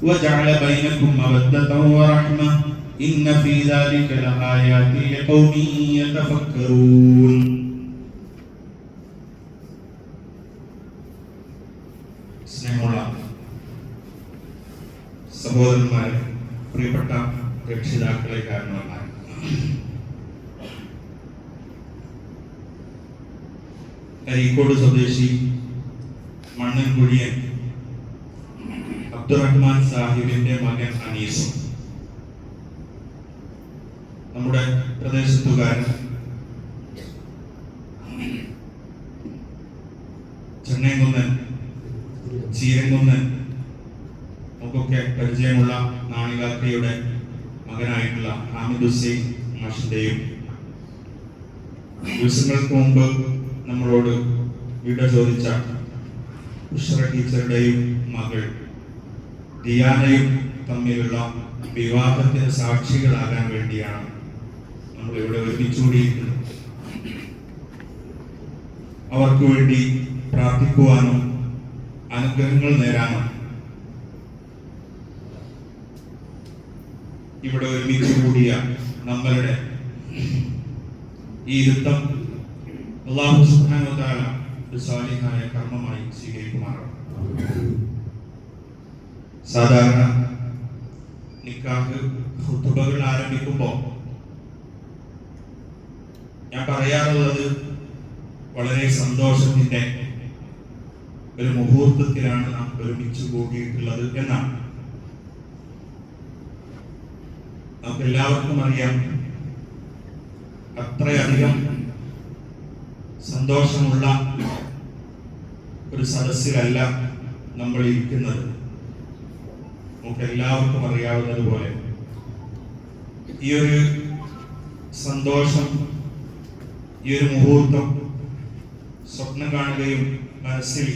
وجعل بينكم مودة ورحمة إن في ذلك لآيات لقوم يتفكرون. സ്നേഹമുള്ള സഹോദരന്മാരെ, പ്രിയപ്പെട്ട രക്ഷിതാക്കളെ, കാരണവന്മാർ, അരീക്കോട് സ്വദേശി മണ്ണൻകുഴിയൻ അബ്ദുറഹ്മാൻ സാഹിബിന്റെ മകൻ അനീസ്, നമ്മുടെ പ്രദേശത്തുകാരൻ, ചെന്നൈകുന്നൻ, ചീരങ്കുന്നൻ, നമുക്കൊക്കെ പരിചയമുള്ള നാണികാക്കയുടെ മകനായിട്ടുള്ള ഹാമിദ് ഹുസൈൻ മാഷിന്റെയും ദിവസങ്ങൾക്ക് മുമ്പ് നമ്മളോട് വിട ചോദിച്ച ഉഷറ ടീച്ചറുടെയും മകൾ ദിയാനയും തമ്മിലുള്ള വിവാഹത്തിന് സാക്ഷികളാകാൻ വേണ്ടിയാണ് നമ്മൾ ഇവിടെ ഒരുമിച്ചുകൂടിയിരിക്കുന്നത്. അവർക്ക് വേണ്ടി പ്രാർത്ഥിക്കുവാനും അനുഗ്രഹങ്ങൾ നേരാനും ഇവിടെ ഒരുമിച്ച് കൂടിയ നമ്മളുടെ ഈ യുദ്ധം അല്ലാഹു സുബ്ഹാനഹു വ തആല ഒരു സാലിഹായ കർമ്മമായി സ്വീകരിക്കുമാറാകട്ടെ. സാധാരണ നിക്കാഹ് ഖുതുബകൾ ആരംഭിക്കുമ്പോൾ ഞാൻ പറയാറുള്ളത് വളരെ സന്തോഷത്തിന്റെ ഒരു മുഹൂർത്തത്തിലാണ് നാം ഒരുമിച്ച് കൂടിയിട്ടുള്ളത് എന്നാണ്. നമുക്ക് എല്ലാവർക്കും അറിയാം, അത്രയധികം സന്തോഷമുള്ള ഒരു സദസ്സിലല്ല നമ്മൾ ഇരിക്കുന്നത്. നമുക്ക് എല്ലാവർക്കും അറിയാവുന്നതുപോലെ ഈ ഒരു സന്തോഷം, ഈ ഒരു മുഹൂർത്തം സ്വപ്നം കാണുകയും മനസ്സിൽ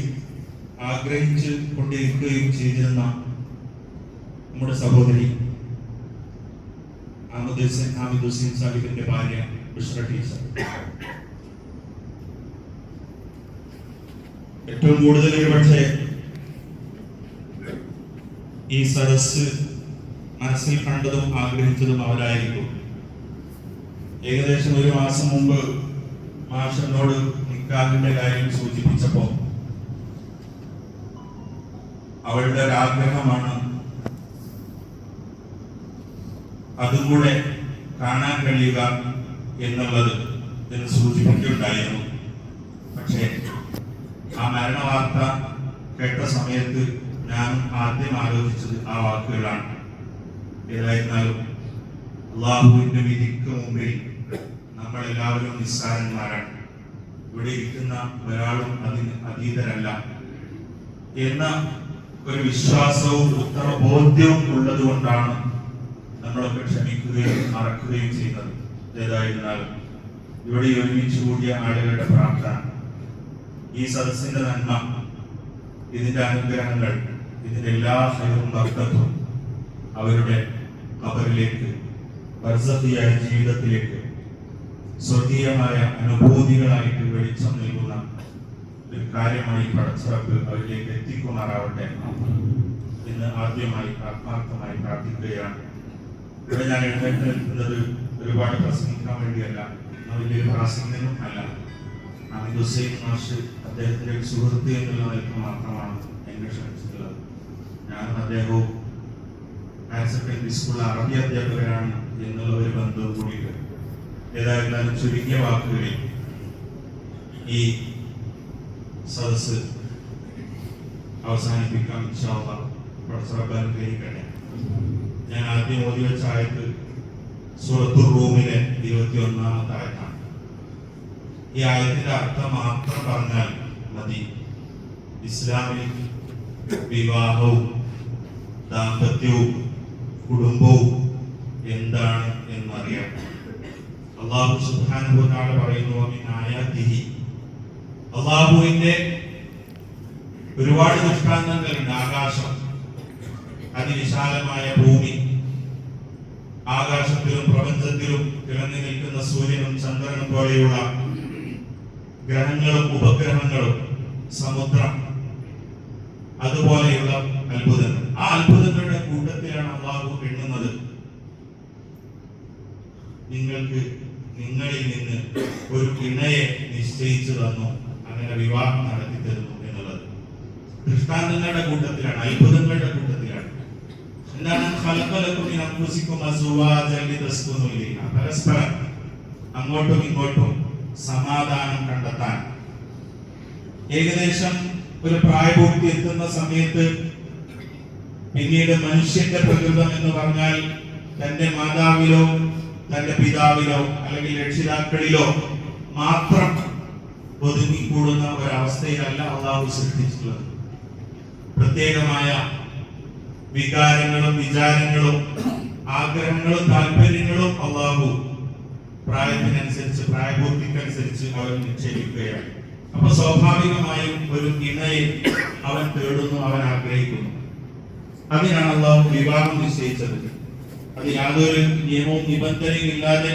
ആഗ്രഹിച്ച് കൊണ്ടിരിക്കുകയും ചെയ്തിരുന്ന നമ്മുടെ സഹോദരി ഹാമിദ് ഹുസൈൻ സാഹിബിന്റെ ഭാര്യ ഉഷറ ടീച്ചർ, ഏറ്റവും കൂടുതൽ പക്ഷേ ഈ സദസ് മനസ്സിൽ കണ്ടതും ആഗ്രഹിച്ചതും അവരായിരിക്കും. ഏകദേശം ഒരു മാസം മുമ്പ് മാഷനോട് നിക്കാഹിന്റെ കാര്യം സൂചിപ്പിച്ചപ്പോ അവളുടെ ഒരു ആഗ്രഹമാണ് അതും കൂടെ കാണാൻ കഴിയുക എന്നുള്ളത് എന്ന് സൂചിപ്പിക്കുകയുണ്ടായിരുന്നു. പക്ഷേ ആ മരണ വാർത്ത കേട്ട സമയത്ത് ഞാൻ ആദ്യം ആലോചിച്ചത് ആ വാക്കുകളാണ്. ഏതായിരുന്നാലും അള്ളാഹുവിന്റെ വിധിക്ക് മുമ്പിൽ നമ്മളെല്ലാവരും നിസ്സാരന്മാരാണ്. ഇവിടെ ഇരിക്കുന്ന ഒരാളും അതിന് അതീതരല്ല എന്ന ഒരു വിശ്വാസവും ഉത്തരബോധ്യവും ഉള്ളത് കൊണ്ടാണ് നമ്മളൊക്കെ ക്ഷമിക്കുകയും മറക്കുകയും ചെയ്യുന്നത്. ഏതായിരുന്നാലും ഇവിടെ ഒരുമിച്ച് കൂടിയ ആളുകളുടെ പ്രാർത്ഥന, ഈ സദസ്സിന്റെ നന്മ, ഇതിന്റെ അനുഗ്രഹങ്ങൾ, ഇതിന്റെ എല്ലാ ഹൈറും ബർക്കത്തും അവരുടെ ഖബറിലേക്ക്, ബർസഖിയായ ജീവിതത്തിലേക്ക്, സ്വർഗീയമായ അനുഭൂതികളായിട്ട് വെളിച്ചം നൽകുന്ന ഒരു കാര്യമായി പടച്ചറപ്പ് അവരിലേക്ക് എത്തിക്കുമാറാവട്ടെ എന്ന് ആദ്യമായി ആത്മാർത്ഥമായി പ്രാർത്ഥിക്കുകയാണ്. ഇവിടെ ഞാൻ എഴുന്നേറ്റ് നിൽക്കുന്നത് ഒരുപാട് പ്രസംഗിക്കാൻ വേണ്ടിയല്ല, വലിയൊരു പ്രാസംഗികനും അല്ല. ഹാമിദ് ഹുസൈൻ മാഷ് അദ്ദേഹത്തിന്റെ ഒരു സുഹൃത്ത് എന്നുള്ള നിലക്ക് മാത്രമാണ് എന്നെ ക്ഷണിച്ചിട്ടുള്ളത്. ഞാനും അദ്ദേഹവും ഹയർ സെക്കൻഡറി സ്കൂളിൽ അറബി അധ്യാപകരാണ് എന്നുള്ള ഒരു ബന്ധവും കൂടിയിട്ട്. ഏതായിരുന്നാലും ചുരുങ്ങിയ വാക്കുകളിൽ ഈ സദസ് അവസാനിപ്പിക്കാം. ഇൻഷാ അല്ലാഹ് പ്രൊഫസർ അനുഗ്രഹിക്കട്ടെ. ഞാൻ ആദ്യം ഓതി വെച്ച ആയത്ത് സൂറത്തുർ റൂമിലെ 21-ാമത്തെ ആയത്താണ്. ഈ ആയത്തിന്റെ അർത്ഥം മാത്രം പറഞ്ഞാൽ മതി. ഇസ്ലാമിൽ വിവാഹവും ദാമ്പത്യവും കുടുംബവും എന്താണ് എന്നറിയാം. അല്ലാഹു സുബ്ഹാനഹു വ തആല പറയുന്നു, മിൻ ആയാതിഹി, അല്ലാഹുവിന്റെ ഒരുപാട് ദൃഷ്ടാന്തങ്ങളുണ്ട്. ആകാശം, അതിവിശാലമായ ഭൂമി, ആകാശത്തിലും പ്രപഞ്ചത്തിലും തിളങ്ങി നിൽക്കുന്ന സൂര്യനും ചന്ദ്രനും പോലെയുള്ള ഗ്രഹങ്ങളും ഉപഗ്രഹങ്ങളും, സമുദ്രം, അതുപോലെയുള്ള അത്ഭുതങ്ങൾ. ആ അത്ഭുതങ്ങളുടെ കൂട്ടത്തിലാണ് അള്ളാഹു എണ്ണുന്നത്, നിങ്ങൾക്ക് നിങ്ങളിൽ നിന്ന് ഒരു ഇണയെ നിശ്ചയിച്ചു തന്നു, അങ്ങനെ വിവാഹം നടത്തി തരുന്നു എന്നുള്ളത് ദൃഷ്ടാന്തങ്ങളുടെ കൂട്ടത്തിലാണ്, അത്ഭുതങ്ങളുടെ കൂട്ടത്തിലാണ്. എന്താണ് പരസ്പരം അങ്ങോട്ടും ഇങ്ങോട്ടും സമാധാനം കണ്ടെത്താൻ. ഏകദേശം ഒരു പ്രായപൂർത്തി എത്തുന്ന സമയത്ത് പിന്നീട് മനുഷ്യന്റെ പ്രകൃതം എന്ന് പറഞ്ഞാൽ തന്റെ മാതാവിലോ തന്റെ പിതാവിലോ അല്ലെങ്കിൽ രക്ഷിതാക്കളിലോ മാത്രം ഒതുങ്ങിക്കൂടുന്ന ഒരവസ്ഥയിലല്ല അള്ളാഹു സൃഷ്ടിച്ചിട്ടുള്ളത്. പ്രത്യേകമായ വികാരങ്ങളും വിചാരങ്ങളും ആഗ്രഹങ്ങളും താല്പര്യങ്ങളും അള്ളാഹു പ്രായത്തിനനുസരിച്ച് പ്രായപൂർത്തിക്കനുസരിച്ച് അവൻ നിശ്ചയിക്കുകയാണ്. അപ്പൊ സ്വാഭാവികമായും ഒരു ഇണയെ അവൻ തേടുന്നു, അവൻ ആഗ്രഹിക്കുന്നു. അതിനാണ് അള്ളാഹു വിവാഹം നിശ്ചയിച്ചത്. അത് യാതൊരു നിയമവും നിബന്ധനയും ഇല്ലാതെ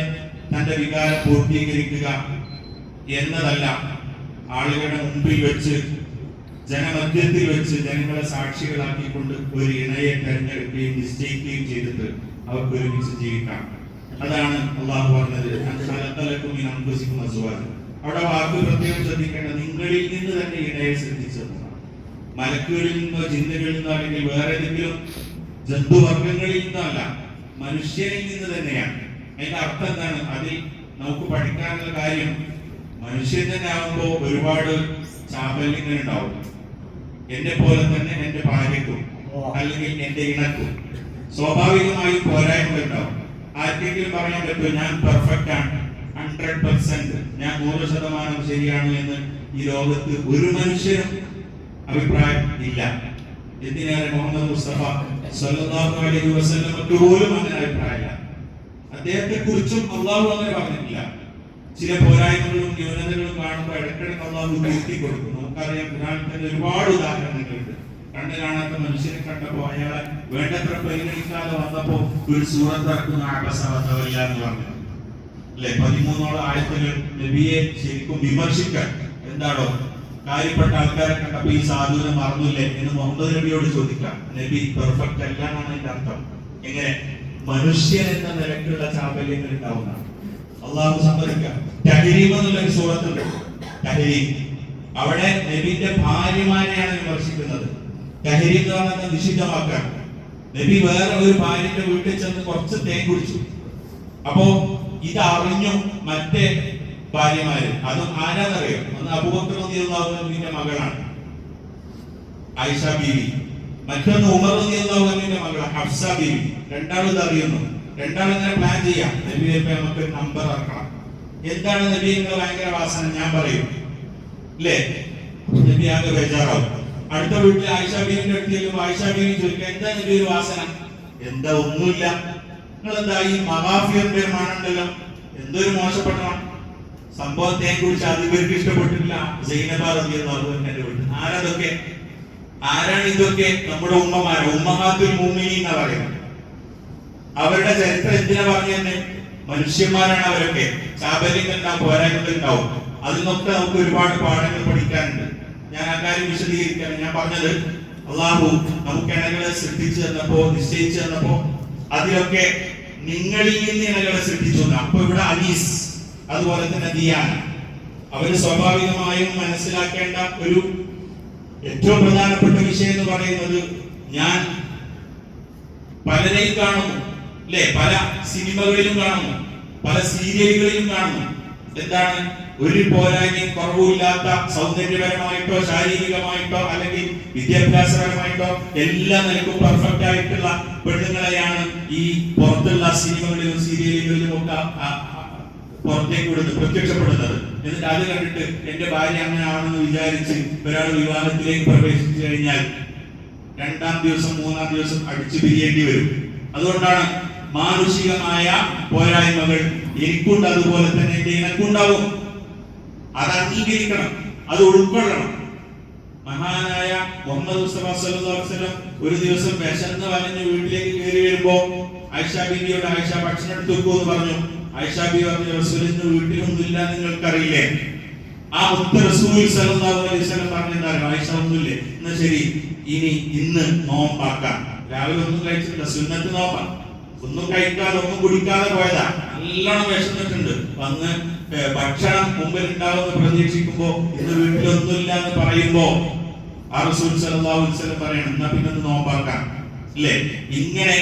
തന്റെ വികാരം പൂർത്തീകരിക്കുക എന്നതല്ല, ആളുകളുടെ മുമ്പിൽ വെച്ച് ജനമധ്യത്തിൽ വെച്ച് ജനങ്ങളെ സാക്ഷികളാക്കിക്കൊണ്ട് ഒരു ഇണയെ തെരഞ്ഞെടുക്കുകയും നിശ്ചയിക്കുകയും ചെയ്തിട്ട് അവർക്ക് ഒരുമിച്ച് ജീവിക്കാം. അതാണ് അള്ളാഹു പറഞ്ഞത്. അവിടെ വാക്ക് പ്രത്യേകം ശ്രദ്ധിക്കേണ്ടത് നിങ്ങളിൽ നിന്ന് തന്നെ ഇണയെ സൃഷ്ടിച്ചതാണ്. മലക്കുകളിൽ നിന്നോ ജിന്നുകളിൽ നിന്നോ അല്ലെങ്കിൽ വേറെ ഏതെങ്കിലും ജന്തുവർഗങ്ങളിൽ നിന്നോ അല്ല, മനുഷ്യനിൽ നിന്ന് തന്നെയാണ്. അതിന്റെ അർത്ഥം എന്താണ്? അതിൽ നമുക്ക് പഠിക്കാനുള്ള കാര്യം, മനുഷ്യൻ തന്നെ ആകുമ്പോൾ ഒരുപാട് ചാബല്യങ്ങൾ ഉണ്ടാവും. എന്നെ പോലെ തന്നെ എന്റെ ഭാര്യക്കും അല്ലെങ്കിൽ എന്റെ ഇണക്കും സ്വാഭാവികമായും പോരായ്മകൾ ഉണ്ടാവും. ആർക്കെങ്കിലും പറയാൻ പറ്റുമോ ഞാൻ പെർഫെക്റ്റ് ആണ്, 100%, ഞാൻ 100% ശരിയാണ് എന്ന് ഈ ലോകത്ത് ഒരു മനുഷ്യനും അഭിപ്രായം ഇല്ല. എന്തിനേറെ മുഹമ്മദ് മുസ്തഫ സല്ലല്ലാഹു അലൈഹി വസല്ലമക്ക് പോലും അങ്ങനെ അഭിപ്രായമില്ല. അദ്ദേഹത്തെ കുറിച്ചും അള്ളാഹു അങ്ങനെ പറഞ്ഞിട്ടില്ല. ചില പോരായ്മകളും ന്യൂനതകളും കാണുമ്പോൾ ഇടയ്ക്കിടയ്ക്ക് അള്ളാഹു തിരുത്തി കൊടുക്കും. നമുക്കറിയാം, ഖുർആനിൽ തന്നെ ഒരുപാട് ഉദാഹരണങ്ങളുണ്ട്. കണ്ണ് കാണാത്ത മനുഷ്യനെ കണ്ടപ്പോ അയാളെ വേണ്ടത്ര പരിഗണിക്കാതെ വന്നപ്പോ ഒരു സൂറത്ത് ഇറക്കുന്ന ആകാശവല്ല എന്ന് പറഞ്ഞു അല്ലെ. 13 ആയത്തുകൾ നബിയെ ശരിക്കും വിമർശിക്കാൻ. എന്താണോ കാര്യപ്പെട്ട ആൾക്കാരെ കണ്ടപ്പോ ഈ സാധുവിനെ മറന്നില്ലേ എന്ന് മുഹമ്മദ് നബിയോട് ചോദിക്കാം. നബി പെർഫെക്റ്റ് അല്ല എന്നാണ് അതിന്റെ അർത്ഥം. എങ്ങനെ? മനുഷ്യൻ എന്ന നിലക്കുള്ള ചാബല്യങ്ങൾ ഉണ്ടാവുന്നതാണ്. അള്ളാഹു സമ്മതിക്കാം. തഹരീം എന്നുള്ള ഒരു സൂറത്തുണ്ട്, തഹരീം. അവിടെ നബിന്റെ ഭാര്യമാരെയാണ് വിമർശിക്കുന്നത്. തഹരീം എന്ന് പറഞ്ഞാൽ നിഷിദ്ധമാക്കാൻ. നബി വേറെ ഒരു ഭാര്യന്റെ വീട്ടിൽ ചെന്ന് കുറച്ച് തേൻ കുടിച്ചു. അപ്പോ ഇത് അറിഞ്ഞു മറ്റേ ഭാര്യമാര്. അതും ആരാന്നറിയോ? ഒന്ന് അബൂബക്കർ റളിയല്ലാഹു അൻഹുവിന്റെ മകളാണ് ആയിഷ ബീവി, മറ്റൊന്ന് ഉമർ റളിയല്ലാഹു അൻഹുവിന്റെ മകളാണ് ഹഫ്സ ബീവി. രണ്ടാളും ഇത് അറിയുന്നു. രണ്ടാളും ഇങ്ങനെ പ്ലാൻ ചെയ്യാം, നബിയെ നമുക്ക് നമ്പർ ഇറക്കണം. എന്താണ് നബി നിങ്ങൾ ഭയങ്കര വാസന? ഞാൻ പറയും അല്ലേ? നബി ആകെ ബേജാറാവും. അടുത്ത വീട്ടിൽ ആയിഷ ബീവിന്റെ അടുത്ത് ചെല്ലുമ്പോൾ ആയിഷ ബീവി ചോദിക്കുക, എന്താ നബി ഒരു വാസന? എന്താ ഒന്നുമില്ല. നിങ്ങൾ എന്താ ഈ മഹാഫിയറിന്റെ മണുണ്ടല്ലോ, എന്തൊരു മോശപ്പെട്ടതാണ് സംഭവം. തേൻ കുറിച്ച് അത് ഇവർക്ക് ഇഷ്ടപ്പെട്ടിട്ടില്ല. സൈനബ റളിയല്ലാഹു അൻഹ എന്റെ വീട്ടിൽ. ആരതൊക്കെ? ആരാണ് ഇതൊക്കെ? നമ്മുടെ ഉമ്മമാര്, ഉമ്മഹാത്തുൽ മുഅ്മിനീൻ എന്നാ പറയുന്നത്. അവരുടെ ചരിത്രം എന്തിനാ പറഞ്ഞെന്ന്? മനുഷ്യന്മാരാണ് അവരൊക്കെ. ചാബല്യങ്ങൾ ഉണ്ടാവും, പോരായ്മകൾ ഉണ്ടാവും. അതിൽ നിന്നൊക്കെ നമുക്ക് ഒരുപാട് പാഠങ്ങൾ പഠിക്കാനുണ്ട്. ഞാൻ ആ കാര്യം വിശദീകരിക്കാൻ ഞാൻ പറഞ്ഞത്, അള്ളാഹു നമുക്ക് ഇണകളെ സൃഷ്ടിച്ചു തന്നപ്പോ, നിശ്ചയിച്ചു തന്നപ്പോ അതിലൊക്കെ നിങ്ങളിൽ നിന്ന് ഇണകളെ സൃഷ്ടിച്ചു. അപ്പൊ ഇവിടെ അനീസ്, അതുപോലെ തന്നെ ദിയാൻ, അവര് സ്വാഭാവികമായും മനസ്സിലാക്കേണ്ട ഒരു ഏറ്റവും പ്രധാനപ്പെട്ട വിഷയം എന്ന് പറയുന്നത്, ഞാൻ പലരെയും കാണുന്നു അല്ലെ, പല സിനിമകളിലും കാണുന്നു, പല സീരിയലുകളിലും കാണുന്നു. എന്താണ്? ഒരു പോരായ്മയും കുറവുമില്ലാത്ത, സൗന്ദര്യപരമായിട്ടോ ശാരീരികമായിട്ടോ അല്ലെങ്കിൽ വിദ്യാഭ്യാസപരമായിട്ടോ എല്ലാ നിലക്കും പെർഫെക്റ്റ് ആയിട്ടുള്ള പെണ്ണുങ്ങളെയാണ് ഈ പുറത്തുള്ള സിനിമകളിലും സീരിയലുകളിലും ഒക്കെ പുറത്തേക്ക് വിടുന്നത്, പ്രത്യക്ഷപ്പെടുന്നത്. എന്നിട്ട് അത് കണ്ടിട്ട് എന്റെ ഭാര്യ അങ്ങനെ ആണെന്ന് വിചാരിച്ച് ഒരാൾ വിവാഹത്തിലേക്ക് പ്രവേശിച്ചു കഴിഞ്ഞാൽ 2-ാം ദിവസം 3-ാം ദിവസം അടിച്ചു പിരിയേണ്ടി വരും. അതുകൊണ്ടാണ് മാനുഷികമായ പോരായ്മകൾ എനിക്കുണ്ട്, അതുപോലെ തന്നെ എന്റെ ഇണക്കുണ്ടാവും. അത് അംഗീകരിക്കണം, അത് ഉൾക്കൊള്ളണം. മഹാനായ മുഹമ്മദ് മുസ്തഫ സല്ലല്ലാഹു അലൈഹി വസല്ലം ഒരു ദിവസം വിശന്ന് വലഞ്ഞ് വീട്ടിലേക്ക് കയറി വരുമ്പോ ആയിഷ ബീവിയോട് ആയിഷ ഭക്ഷണം എടുത്തു വെക്കൂ എന്ന് പറഞ്ഞു. ആയിഷ ബീവി പറഞ്ഞു, റസൂലിന്റെ വീട്ടിലൊന്നുമില്ല, നിങ്ങൾക്കറിയില്ലേ? ആ മുത്ത് റസൂൽ സല്ലല്ലാഹു അലൈഹി വസല്ലം പറഞ്ഞിട്ടുണ്ടായിരുന്നു, ആയിഷ ഒന്നുമില്ലേ, എന്നാ ശരി ഇന്ന് നോമ്പാക്കാം. രാവിലെ ഒന്നും കഴിച്ചിട്ടില്ല, സുന്നത്ത് നോമ്പാ. ഒന്നും കഴിക്കാതെ ഒന്നും കുടിക്കാതെ പോയതാ, നല്ലോണം വിശന്നിട്ടുണ്ട്. വന്ന് ഭക്ഷണം മുമ്പിൽ ഉണ്ടാവുമെന്ന് പ്രതീക്ഷിക്കുമ്പോ ഇന്ന് വീട്ടിലൊന്നുമില്ല എന്ന് പറയുമ്പോ ആ റസൂൽ സല്ലല്ലാഹു അലൈഹി വസല്ലം പറയണം, എന്നാ പിന്നെ നോമ്പാക്കാം അല്ലേ. ഇങ്ങനെ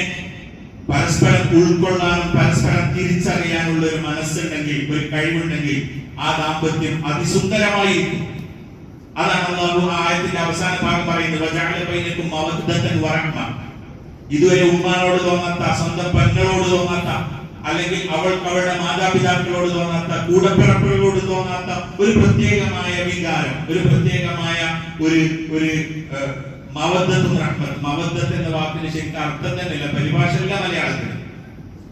പരസ്പരം ഉൾക്കൊള്ളാനും പരസ്പരം തിരിച്ചറിയാനുള്ള ഒരു മനസ്സുണ്ടെങ്കിൽ, ഒരു കഴിവുണ്ടെങ്കിൽ ആ ദാമ്പത്യം അതിസുന്ദരമായിരിക്കും. അതാണ് അല്ലാഹു ആയത്തിന്റെ അവസാന ഭാഗം പറയുന്നത്, വജഅല ബൈനകും മവദ്ദതൻ വറഹ്മ. ഇതുവരെ ഉമ്മാനോട് തോന്നാത്ത, സ്വന്തം പെങ്ങളോട് തോന്നാത്ത, അല്ലെങ്കിൽ അവൾക്ക് അവളുടെ മാതാപിതാക്കളോട് തോന്നാത്ത, കൂടപ്പിറപ്പുകളോട് തോന്നാത്ത ഒരു പ്രത്യേകമായ വികാരം, ഒരു പ്രത്യേകമായ ഒരു മവദ്ദത്തും റഹ്മത്ത്. മവദ്ദത്ത് എന്ന വാക്കിന് ശരിക്കും അർത്ഥം തന്നെ ഇല്ല, പരിഭാഷയില്ല മലയാളത്തിൽ.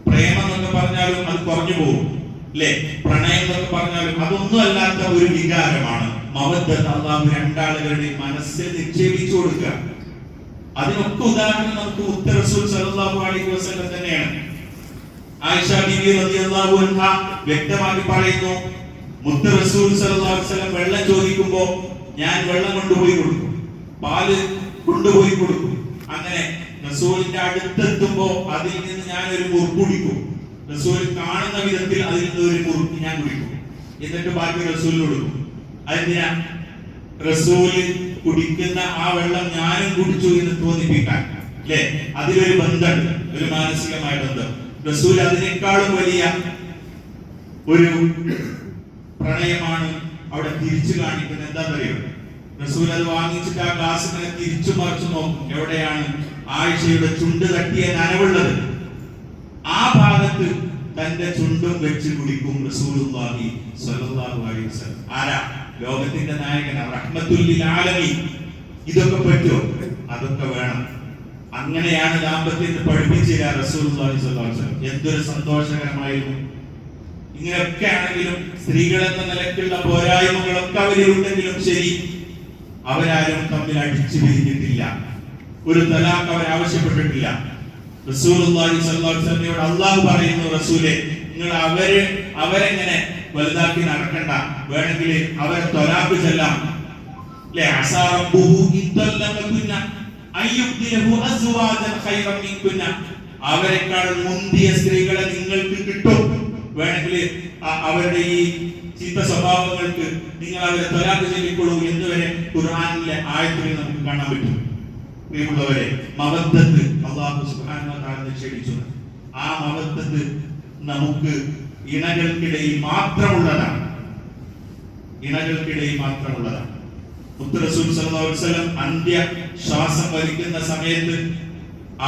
പ്രേമം എന്നൊക്കെ പറഞ്ഞാലും അത് കുറഞ്ഞു പോകും അല്ലെ. പ്രണയം എന്നൊക്കെ പറഞ്ഞാലും അതൊന്നും അല്ലാത്ത ഒരു വികാരമാണ് മവദ്ദത്ത്. അല്ലാഹു രണ്ടാളുകളുടെ മനസ്സിൽ നിക്ഷേപിച്ചു കൊടുക്കുക. അതിനൊക്കെ ഉദാഹരണം നമുക്ക് മുത്ത് റസൂൽ സല്ലല്ലാഹു അലൈഹി വസല്ലം തന്നെയാണ്. ആയിഷ ബീവി റളിയല്ലാഹു അൻഹ വ്യക്തമാക്കി പറയുന്നു, മുത്ത് റസൂൽ സല്ലല്ലാഹു അലൈഹി വസല്ലം വെള്ളം ചോദിക്കുമ്പോൾ ഞാൻ വെള്ളം കൊണ്ടുപോയി കൊടുക്കും, പാല് കൊണ്ടുപോയി കൊടുക്കും. അങ്ങനെ റസൂലിന്റെ അടുത്തെത്തുമ്പോ അതിൽ നിന്ന് ഞാൻ ഒരു മുറുക്ക് കുടിക്കും. റസൂൽ കാണുന്ന വിധത്തിൽ അതിൽ നിന്ന് ഒരു മുറുക്ക് ഞാൻ കുടിക്കും, എന്നിട്ട് ബാക്കി റസൂലിന് കൊടുക്കും. അതെന്തിനാ? റസൂല് കുടിക്കുന്ന ആ വെള്ളം ഞാനും കുടിച്ചു എന്ന് തോന്നിപ്പിക്കാൻ അല്ലെ. അതിലൊരു ബന്ധമുണ്ട്, ഒരു മാനസികമായ ബന്ധം. റസൂൽ അതിനേക്കാളും വലിയ ഒരു പ്രണയമാണ് അവിടെ തിരിച്ചു കാണിക്കുന്നത്. എന്താണെന്നറിയോ? റസൂൽ അത് വാങ്ങിച്ചിട്ട് ആ ഗ്ലാസ് ഇങ്ങനെ തിരിച്ചു മറിച്ചു നോക്കും, എവിടെയാണ് ആയിഷയുടെ ചുണ്ട് തട്ടിയ നനവുള്ളത്. ആ ഭാഗത്ത് തന്റെ ചുണ്ടും വെച്ച് കുടിക്കും റസൂലുള്ളാഹി സ്വല്ലല്ലാഹു അലൈഹി വസല്ലം. ആരാ? ലോകത്തിന്റെ നായകനാ, റഹ്മത്തുൽ ലിൽ ആലമീൻ. ഇതൊക്കെ പറ്റുമോ? അതൊക്കെ വേണം. അങ്ങനെയാണ് ദാമ്പത്യത്തെ പഠിപ്പിച്ചില്ല റസൂലുള്ളാഹി സ്വല്ലല്ലാഹു അലൈഹി വസല്ലം. എന്തൊരു സന്തോഷകരമായിരുന്നു. ഇങ്ങനെയൊക്കെ ആണെങ്കിലും സ്ത്രീകളെന്ന നിലയ്ക്കുള്ള പോരായ്മകളൊക്കെ അവരിലുണ്ടെങ്കിലും ശരി, അവരാരും തമ്മിൽ അടിച്ചു പിരിഞ്ഞിട്ടില്ല. ഒരു തലാഖ് അവർ ആവശ്യപ്പെട്ടിട്ടില്ല. റസൂലുള്ളാഹി സ്വല്ലല്ലാഹു അലൈഹി വസല്ലമയോട് അല്ലാഹു പറയുന്നു, റസൂലേ നിങ്ങൾ അവരെങ്ങനെ വലുതാക്കി നടക്കണ്ട, വേണമെങ്കിൽ അവരെ തലാഖ് ചെല്ലാം. ലെ അസാ റബ്ബുഹു ഇദല്ലകുന്ന അയ്യുബ്ദിലഹു അസ്വാജൻ ഖൈറൻ മിൻകുന്ന. അവരെക്കാൾ മുന്തിയ സ്ത്രീകളെ നിങ്ങൾക്ക് കിട്ടും. വേണമെങ്കിൽ അവരുടെ ഈ ചീത്ത സ്വഭാവങ്ങൾക്ക് നിങ്ങൾ അവരെ തലാഖ് ചൊല്ലിക്കൊള്ളൂ എന്ന് വരെ ഖുർആനിലെ ആയത്തുകളിൽ നമുക്ക് കാണാൻ പറ്റും. പ്രിയമുള്ളവരെ, മവദ്ദത്ത് അല്ലാഹു സുബ്ഹാനഹു വ തആല നിശ്ചയിച്ചു. ആ മവദ്ദത്ത് നമുക്ക് ഇണകൾക്കിടയിൽ മാത്രമുള്ളതാണ്. ഇണകൾക്കിടയിൽ മാത്രമുള്ളതാണ്. മുത്ത് റസൂൽ സല്ലല്ലാഹു അലൈഹി വസല്ലം അന്ത്യ ശ്വാസം വലിക്കുന്ന സമയത്ത്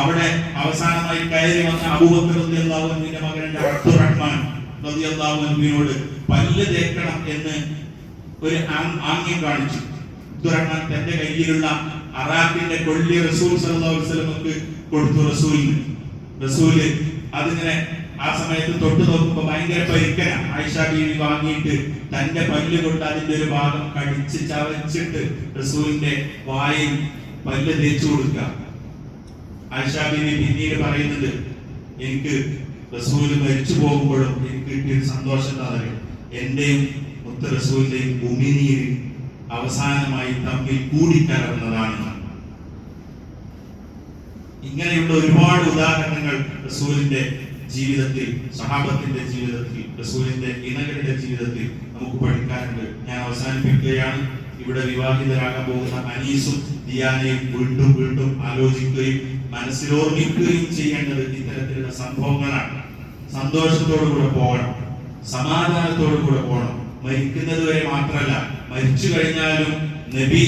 അവിടെ അവസാനമായി കയറി വന്ന അബൂബക്കർ റളിയല്ലാഹു അൻഹുവിന്റെ മകനായ അബ്ദുറഹ്മാൻ റളിയല്ലാഹു അൻഹുവിനോട് പല്ല് തേക്കണം എന്ന് ഒരു ആംഗ്യം കാണിച്ചു. അബ്ദുറഹ്മാൻ തന്റെ കയ്യിലുള്ള അറാഖിന്റെ കൊള്ളി റസൂൽ സല്ലല്ലാഹു അലൈഹി വസല്ലമക്ക് കൊടുത്തു. റസൂല് അതിങ്ങനെ ആ സമയത്ത് തൊട്ട് നോക്കുമ്പോ ഭയങ്കര പരിക്കന. ആയിഷ ബീവി വാങ്ങിയിട്ട് തന്റെ പല്ല് കൊണ്ട് അതിന്റെ ഒരു ഭാഗം കടിച്ച് ചവച്ചിട്ട് റസൂലിന്റെ വായിൽ പല്ല് തേച്ചു കൊടുക്കുക. ആയിഷ ബീവി പിന്നീട് പറയുന്നത്, എനിക്ക് റസൂല് മരിച്ചു പോകുമ്പോഴും എനിക്ക് കിട്ടിയൊരു സന്തോഷം എന്താ പറയുക, എന്റെയും മുത്ത് റസൂലിന്റെയും ഉമിനീര് അവസാനമായി തമ്മിൽ കൂടിക്കലർന്നതാണ്. ഇങ്ങനെയുള്ള ഒരുപാട് ഉദാഹരണങ്ങൾ റസൂലിന്റെ ജീവിതത്തിൽ, സഹാബത്തിന്റെ ജീവിതത്തിൽ, റസൂലിന്റെ ഇണകളുടെ ജീവിതത്തിൽ നമുക്ക് പഠിക്കാനുണ്ട്. ഞാൻ അവസാനിപ്പിക്കുകയാണ്. ഇവിടെ വിവാഹിതരാകാൻ പോകുന്ന അനീസും ദിയാനയും വീണ്ടും വീണ്ടും ആലോചിക്കുകയും മനസ്സിലോർമ്മിക്കുകയും ചെയ്യേണ്ടത് ഇത്തരത്തിലുള്ള സംഭവങ്ങളാണ്. സന്തോഷത്തോടുകൂടെ പോകണം, സമാധാനത്തോടുകൂടെ പോകണം. മരിക്കുന്നത് വരെ മാത്രമല്ല, മരിച്ചു കഴിഞ്ഞാലും നബി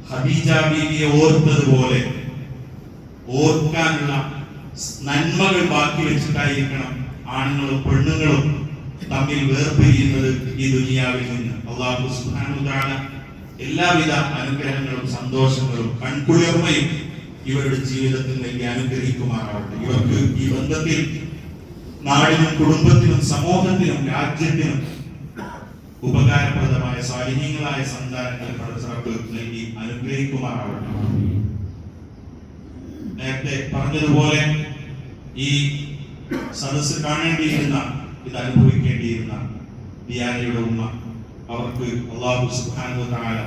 ഖദീജ ബീവിയെ ഓർത്തതുപോലെ ഓർക്കാനുള്ള നന്മകൾ ബാക്കി വെച്ചിട്ടായിരിക്കണം ആണുങ്ങളും പെണ്ണുങ്ങളും തമ്മിൽ വേർപിരിയുന്നത് ഈ ദുനിയാവിൽ നിന്ന്. അല്ലാഹു സുബ്ഹാനഹു വ തആല എല്ലാവിധ അനുഗ്രഹങ്ങളും സന്തോഷങ്ങളും കൺകുളിർമയും ഇവരുടെ ജീവിതത്തിൽ നൽകി അനുഗ്രഹിക്കുമാറാവട്ടെ. ഇവർക്ക് ഈ ബന്ധത്തിൽ നാടിനും കുടുംബത്തിനും സമൂഹത്തിനും രാജ്യത്തിനും ഉപകാരപ്രദമായ സാലിഹീങ്ങളായ സന്താനങ്ങൾ പടച്ചറബ് നൽകി അനുഗ്രഹിക്കുമാറാവട്ടെ. നേരത്തെ പറഞ്ഞതുപോലെ ഈ സദസ്സ് കാണേണ്ടിയിരുന്ന, ഇത് അനുഭവിക്കേണ്ടിയിരുന്ന ദിയാനയുടെ ഉമ്മ അവർക്ക് അല്ലാഹു സുബ്ഹാനഹു വ തആല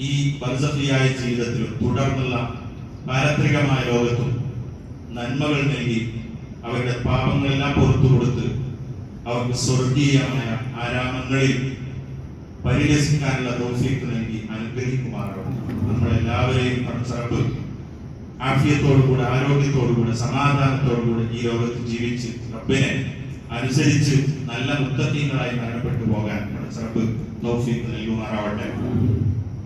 ഈ ബർസഖിയായ ജീവിതത്തിലും തുടർന്നുള്ള പാരത്രികമായ ലോകത്തും നന്മകൾ നൽകി അവരുടെ പാപങ്ങളെല്ലാം പുറത്തു കൊടുത്ത് അവർക്ക് സ്വർഗീയമായ ആരാമങ്ങളിൽ പരിരസിക്കാനുള്ള തൗഫീഖ് നൽകി അനുഗ്രഹിക്കുമാറാവട്ടെ. നമ്മളെല്ലാവരെയും റബ്ബ് ആഫിയത്തോടുകൂടെ ആരോഗ്യത്തോടുകൂടെ സമാധാനത്തോടുകൂടെ ഈ ലോകത്ത് ജീവിച്ച് റബ്ബിനെ അനുസരിച്ച് നല്ല മുത്തഖീങ്ങളായി മരണപ്പെട്ടു പോകാൻ റബ്ബ് തൗഫീഖ് നൽകുമാറാവട്ടെ.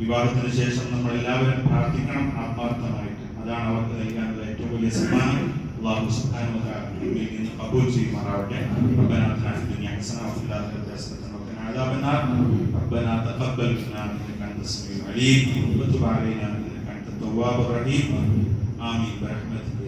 വിവാഹത്തിന് ശേഷം നമ്മൾ എല്ലാവരും പ്രാർത്ഥിക്കണം ആത്മാർത്ഥമായിട്ട്. അതാണ് അവർക്ക് നൽകാനുള്ള ഏറ്റവും വലിയ സമ്മാനം. അല്ലാഹു സുബ്ഹാനഹു വ തആല നമ്മിൽ നിന്ന് ഖബൂൽ ചെയ്യുമാറാവട്ടെ. റബ്ബനാ ആതിനാ ഫിദ് ദുനിയ ഹസനത വഫിൽ ആഖിറതി ഹസനത വഖിനാ അദാബന്നാർ. റബ്ബനാ തഖബ്ബൽ മിന്നാ ഇന്നക അൻതസ് സമീഉൽ അലീം വതുബ് അലൈനാ ഇന്നക അൻതത് തവ്വാബുർ റഹീം. ആമീൻ ബിറഹ്മതിക